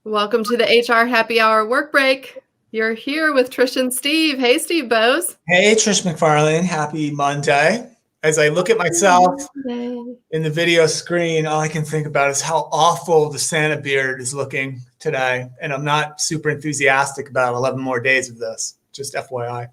Welcome to the HR Happy Hour work break. You're here with Trish and Steve. Hey, Steve Bose. Hey, Trish McFarlane. Happy Monday. As I look at myself in the video screen, all I can think about is how awful the Santa beard is looking today. And I'm not super enthusiastic about 11 more days of this, just FYI.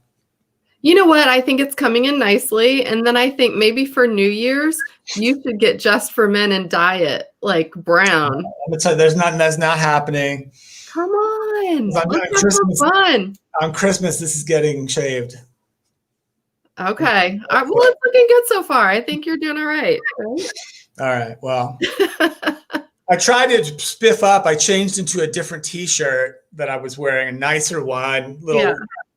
You know what? I think it's coming in nicely. And then I think maybe for New Year's, you should get Just for Men and dye it like brown. That's not happening. Come on. On Christmas, on Christmas, this is getting shaved. Okay. Well, it's looking good so far. I think you're doing all right. All right. Well, I tried to spiff up. I changed into a different T-shirt that I was wearing, a nicer one.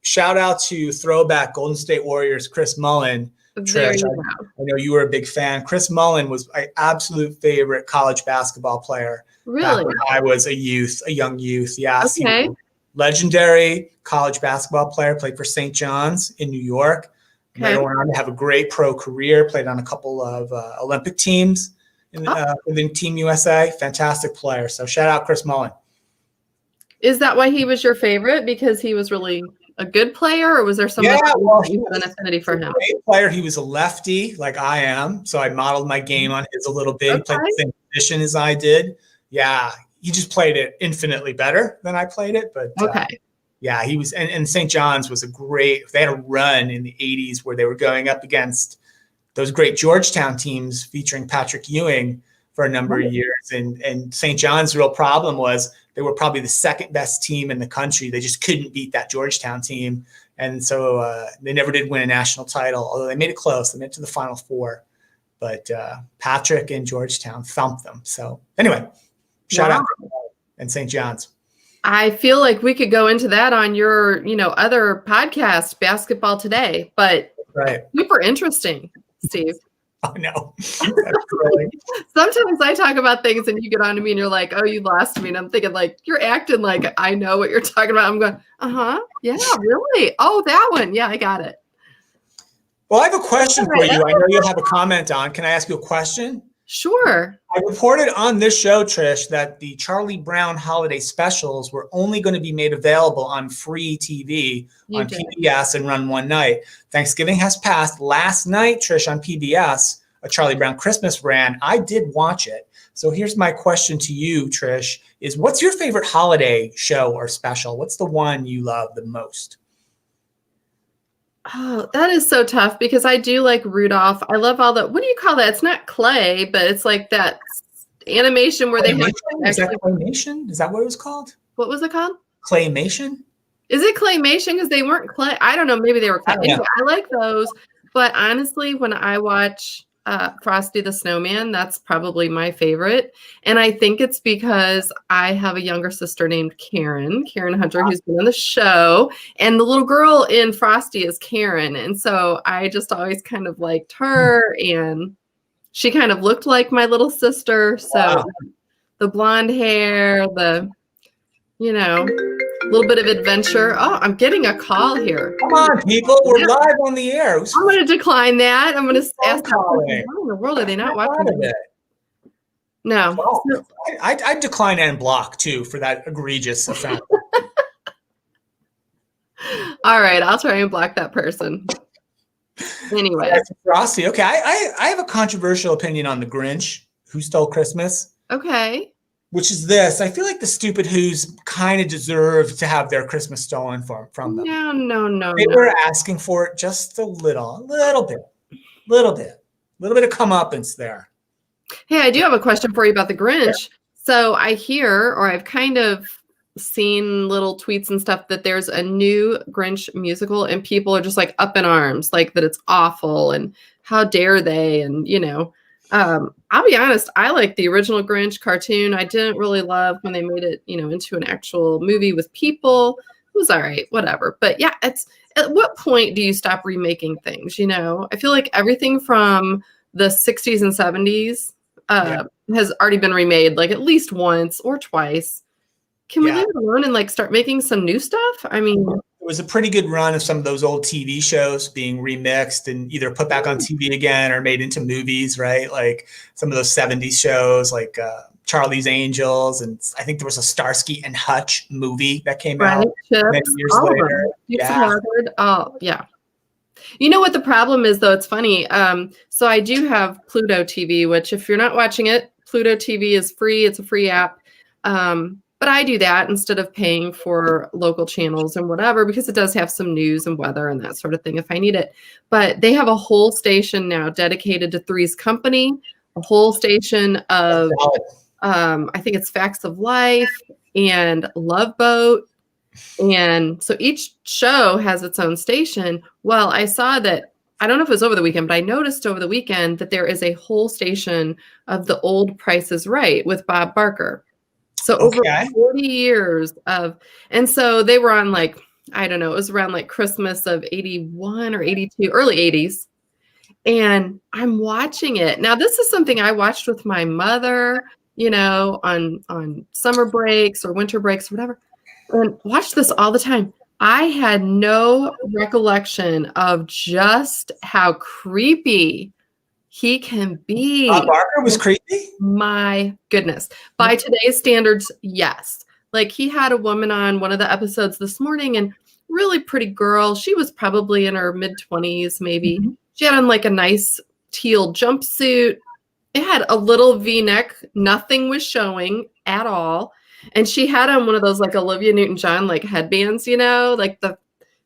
Shout out to throwback Golden State Warriors Chris Mullin. Trish, I know you were a big fan. Chris Mullin was my absolute favorite college basketball player. Really? When I was a young youth. Yeah. Okay. Legendary college basketball player, played for St. John's in New York. Okay. Went on to have a great pro career, played on a couple of Olympic teams within Team USA. Fantastic player. So shout out Chris Mullin. Is that why he was your favorite? Because he was really a good player, or was there some you had an affinity for him? Great player. He was a lefty like I am, so I modeled my game on his a little bit. He played the same position as I did. Yeah, he just played it infinitely better than I played it. But yeah, he was. And St. John's was they had a run in the 80s where they were going up against those great Georgetown teams featuring Patrick Ewing for a number of years. And St. John's real problem was they were probably the second best team in the country. They just couldn't beat that Georgetown team. And so they never did win a national title, although they made it close. They made it to the Final Four. But Patrick and Georgetown thumped them. So anyway, shout out and St. John's. I feel like we could go into that on your, other podcast, Basketball Today, but super interesting, Steve. Oh, no. Sometimes I talk about things and you get on to me and you're like, oh, you lost me. And I'm thinking like, you're acting like I know what you're talking about. I'm going, yeah, really? Oh, that one. Yeah, I got it. Well, I have a question for you. I know you'll have a comment on. Can I ask you a question? Sure. I reported on this show, Trish, that the Charlie Brown holiday specials were only going to be made available on free TV on PBS and run one night. Thanksgiving has passed. Last night, Trish, on PBS, a Charlie Brown Christmas ran. I did watch it. So here's my question to you, Trish, is what's your favorite holiday show or special? What's the one you love the most? Oh, that is so tough because I do like Rudolph. I love all what do you call that? It's not clay, but it's like that animation where they have. Is that claymation? Is that what it was called? What was it called? Claymation? Is it claymation? Because they weren't clay. I don't know. Maybe they were clay. Anyway, I like those. But honestly, when I watch Frosty the Snowman, that's probably my favorite. And I think it's because I have a younger sister named Karen Hunter, who's been on the show. And the little girl in Frosty is Karen. And so I just always kind of liked her. And she kind of looked like my little sister. So the blonde hair, the, little bit of adventure. Oh, I'm getting a call here. Come on, people. We're live on the air. I'm going to decline that. I'm going to ask how in the world are they not watching it? No. Well, I decline and block, too, for that egregious offense. All right. I'll try and block that person. Anyway. Frosty. Okay. I have a controversial opinion on the Grinch, Who Stole Christmas. Okay. Which is this. I feel like the stupid Who's kind of deserve to have their Christmas stolen from them. No. They were asking for it just a little bit of comeuppance there. Hey, I do have a question for you about the Grinch. Yeah. So I hear, or I've kind of seen little tweets and stuff that there's a new Grinch musical and people are just like up in arms, like that it's awful and how dare they? And, I'll be honest, I like the original Grinch cartoon. I didn't really love when they made it, into an actual movie with people. It was all right, whatever. But yeah, at what point do you stop remaking things? I feel like everything from the 60s and 70s has already been remade like at least once or twice. Can we leave it alone and like start making some new stuff? I mean, it was a pretty good run of some of those old TV shows being remixed and either put back on TV again or made into movies, right? Like some of those 70s shows like Charlie's Angels, and I think there was a Starsky and Hutch movie that came Right, out Chips, many years all of later. them. Dukes of Yeah. Hazzard. Oh, yeah. You know what the problem is, though? It's funny. So I do have Pluto TV, which if you're not watching it, Pluto TV is free. It's a free app. But I do that instead of paying for local channels and whatever, because it does have some news and weather and that sort of thing if I need it. But they have a whole station now dedicated to Three's Company, a whole station of, I think it's Facts of Life and Love Boat. And so each show has its own station. Well, I saw that, I don't know if it was over the weekend, but I noticed over the weekend that there is a whole station of The Old Price is Right with Bob Barker. So over 40 years of, and so they were on like, I don't know, it was around like Christmas of 81 or 82, early 80s. And I'm watching it. Now, this is something I watched with my mother, you know, on summer breaks or winter breaks or whatever. And watch this all the time. I had no recollection of just how creepy he can be. Bob Barker was creepy? My goodness. By today's standards, yes. Like he had a woman on one of the episodes this morning, and really pretty girl. She was probably in her mid-20s, maybe. Mm-hmm. She had on like a nice teal jumpsuit. It had a little V-neck. Nothing was showing at all. And she had on one of those like Olivia Newton-John like headbands, you know, like it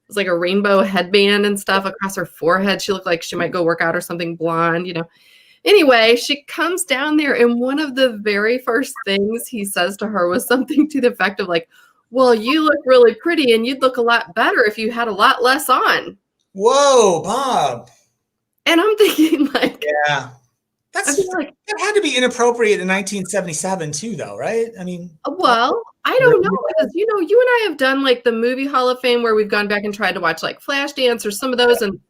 was like a rainbow headband and stuff across her forehead. She looked like she might go work out or something, blonde, you know. Anyway, she comes down there, and one of the very first things he says to her was something to the effect of like, well, you look really pretty and you'd look a lot better if you had a lot less on. Whoa, Bob. And I'm thinking like, yeah. That had to be inappropriate in 1977 too, though, right? I mean, well, I don't know, because you know, you and I have done like the movie Hall of Fame where we've gone back and tried to watch like Flashdance or some of those, and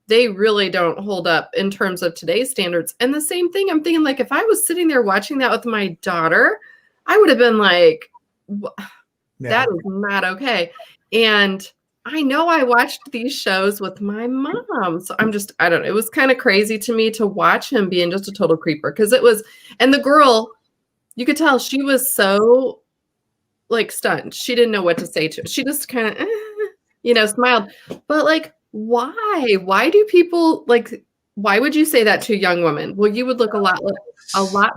they really don't hold up in terms of today's standards. And the same thing, I'm thinking like if I was sitting there watching that with my daughter, I would have been like, that is not okay. And I know I watched these shows with my mom. So I don't know. It was kind of crazy to me to watch him being just a total creeper, because it was, and the girl, you could tell she was so like stunned. She didn't know what to say to it. She just kind of, you know, smiled. But like, why? Why do people like, why would you say that to a young woman? Well, you would look a lot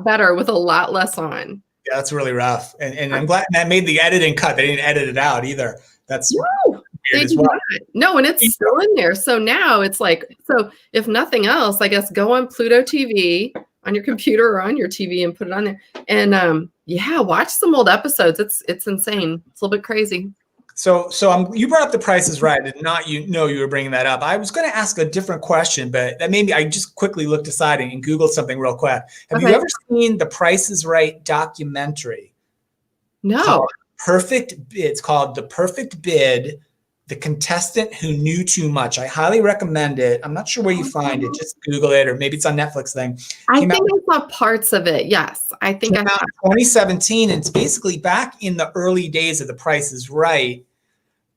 better with a lot less on. Yeah, that's really rough. And I'm glad that made the editing cut. They didn't edit it out either. That's weird as well. No, and it's still in there. So now it's like, so if nothing else, I guess go on Pluto TV on your computer or on your TV and put it on there. And yeah, watch some old episodes. It's insane. It's a little bit crazy. So you brought up The Price is Right. I did not you were bringing that up. I was going to ask a different question, but that made me, I just quickly looked aside and Googled something real quick. Have you ever seen The Price is Right documentary? No. It's called The Perfect Bid, The Contestant Who Knew Too Much. I highly recommend it. I'm not sure where you find it. Just Google it, or maybe it's on Netflix thing. I think I saw parts of it. Yes. I think I saw 2017. And it's basically back in the early days of The Price is Right.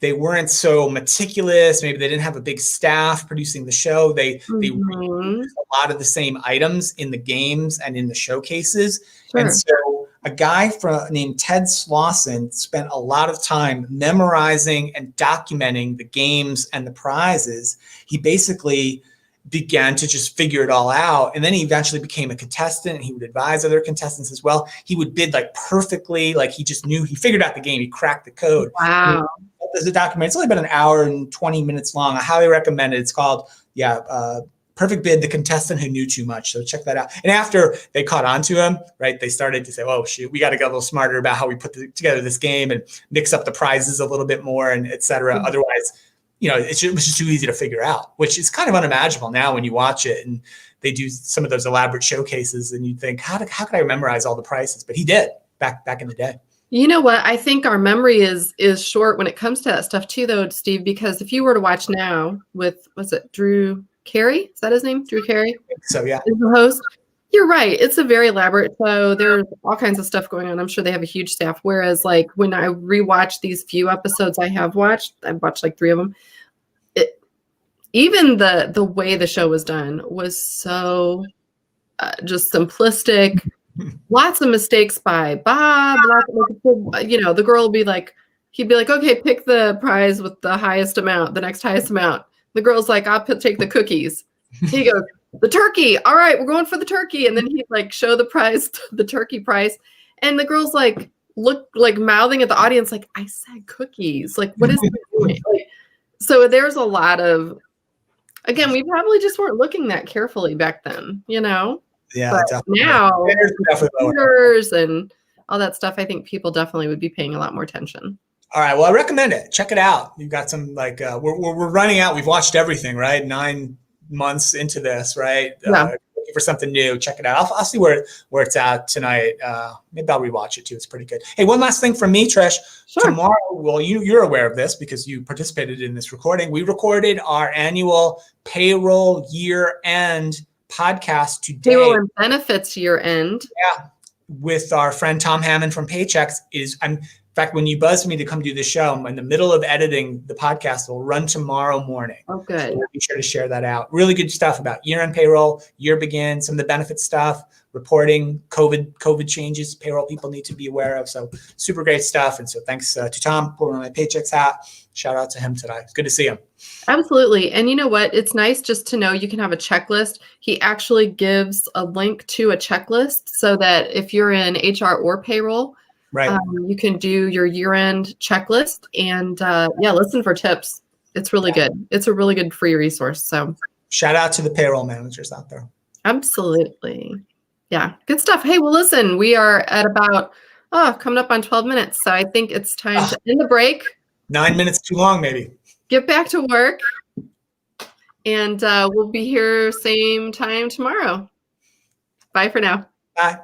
They weren't so meticulous. Maybe they didn't have a big staff producing the show. They reused a lot of the same items in the games and in the showcases. Sure. And so a guy named Ted Slauson spent a lot of time memorizing and documenting the games and the prizes. He basically began to just figure it all out. And then he eventually became a contestant, and he would advise other contestants as well. He would bid like perfectly, like he just knew, he figured out the game, he cracked the code. Wow. There's a document. It's only about an hour and 20 minutes long. I highly recommend it. It's called, Perfect Bid, The Contestant Who Knew Too Much. So check that out. And after they caught on to him, right, they started to say, oh, shoot, we got to get a little smarter about how we put together this game and mix up the prizes a little bit more, and et cetera. Mm-hmm. Otherwise, you know, it was just too easy to figure out, which is kind of unimaginable now when you watch it. And they do some of those elaborate showcases, and you think, how could I memorize all the prizes? But he did back in the day. You know what? I think our memory is short when it comes to that stuff too, though, Steve, because if you were to watch now with, was it Drew Carey? Is that his name? Drew Carey? So, yeah. Is the host. You're right. It's a very elaborate show. There's all kinds of stuff going on. I'm sure they have a huge staff. Whereas like when I rewatch these few episodes I've watched like 3 of them. Even the way the show was done was so just simplistic. Lots of mistakes by Bob. The girl will be like, he'd be like, okay, pick the prize with the highest amount, the next highest amount. The girl's like, I'll take the cookies. He goes, the turkey. All right, we're going for the turkey. And then he'd like show the prize, the turkey price. And the girl's like, look, like mouthing at the audience, like, I said cookies. Like, what is he doing? Like, so there's a lot of, again, we probably just weren't looking that carefully back then, Yeah, but definitely. Now, computers and all that stuff, I think people definitely would be paying a lot more attention. All right. Well, I recommend it. Check it out. You've got some we're running out. We've watched everything, right? 9 months into this, right? Yeah. Looking for something new. Check it out. I'll see where it's at tonight. Maybe I'll rewatch it too. It's pretty good. Hey, one last thing from me, Trish. Sure. Tomorrow, well, you're aware of this because you participated in this recording. We recorded our annual payroll year-end podcast today. Payroll and benefits year-end. Yeah, with our friend Tom Hammond from Paychecks. In fact, when you buzzed me to come do the show, I'm in the middle of editing the podcast. It'll run tomorrow morning. Oh, good. So be sure to share that out. Really good stuff about year-end payroll, year begin, some of the benefit stuff, reporting, COVID changes, payroll people need to be aware of. So super great stuff. And so thanks to Tom pulling on my Paychecks hat. Shout out to him today. It's good to see him. Absolutely. And you know what? It's nice just to know you can have a checklist. He actually gives a link to a checklist so that if you're in HR or payroll, right. You can do your year-end checklist and listen for tips. It's really good. It's a really good free resource. So shout out to the payroll managers out there. Absolutely. Yeah, good stuff. Hey, well, listen, we are at about coming up on 12 minutes. So I think it's time to end the break. 9 minutes too long, maybe. Get back to work. And we'll be here same time tomorrow. Bye for now. Bye.